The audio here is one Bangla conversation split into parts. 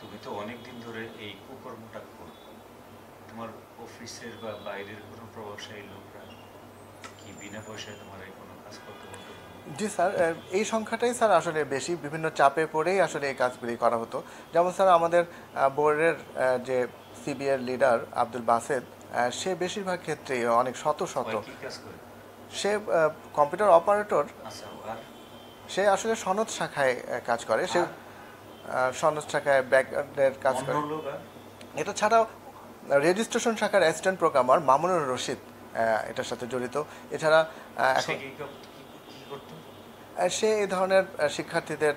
তুমি তো অনেকদিন ধরে এই কুকর্মটা করো। তোমার অফিসের বা বাইরের কোনো প্রভাবশালী লোকরা কি বিনা পয়সায় তোমার এই কোনো কাজ করতে বলতো? জি স্যার, এই সংখ্যাটাই স্যার আসলে বেশি, বিভিন্ন চাপে পড়েই আসলে এই কাজগুলি করা হতো। যেমন স্যার আমাদের বোর্ডের যে সিবিএর লিডার আব্দুল বাসেদ, সে বেশিরভাগ ক্ষেত্রেই অনেক শত শত, ওই কি কাজ করে? সে কম্পিউটার অপারেটর। আচ্ছা, আর সে আসলে সনদ শাখায় কাজ করে, সে আর সনদ শাখায় ব্যাকএন্ডের কাজ অন্য করে। লোক আর এটা ছাড়াও রেজিস্ট্রেশন শাখার অ্যাসিস্ট্যান্ট প্রোগ্রামার মামুনুর রশিদ এটার সাথে জড়িত। এছাড়া সে এখন কি করতো? সে এই ধরনের শিক্ষার্থীদের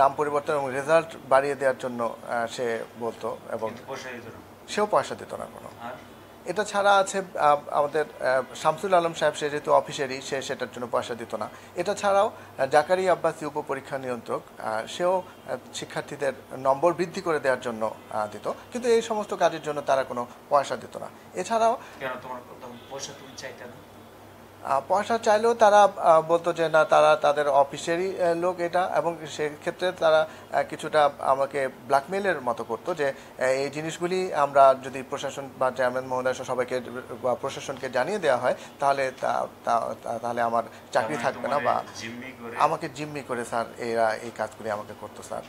নাম পরিবর্তন এবং রেজাল্ট বাড়িয়ে দেওয়ার জন্য সে বলতো, এবং কিন্তু পয়সা দিত না। সেও পয়সা দিত না কোনো। আর এটা ছাড়া আছে আমাদের শামসুল আলম সাহেব, সে যেহেতু অফিসেরই, সে সেটার জন্য পয়সা দিত না। এটা ছাড়াও জাকারি আব্বাসি উপপরীক্ষা নিয়ন্ত্রক, সেও শিক্ষার্থীদের নম্বর বৃদ্ধি করে দেওয়ার জন্য দিত, কিন্তু এই সমস্ত কাজের জন্য তারা কোনো পয়সা দিত না। এছাড়াও কেন তোমার তখন পয়সা তুমি চাইতে না? পয়সা চাইলেও তারা বলতো যে না, তারা তাদের অফিসেরই লোক এটা, এবং সেক্ষেত্রে তারা কিছুটা আমাকে ব্ল্যাকমেলের মতো করতো যে এই জিনিসগুলি আমরা যদি প্রশাসন বা চেয়ারম্যান মহোদয় সহ সবাইকে বা প্রশাসনকে জানিয়ে দেওয়া হয়, তাহলে তাহলে আমার তার চাকরি মানে থাকবে না, তোমার বা জিম্মি করে আমাকে জিম্মি করে স্যার এরা এই কাজগুলি আমাকে করতো স্যার।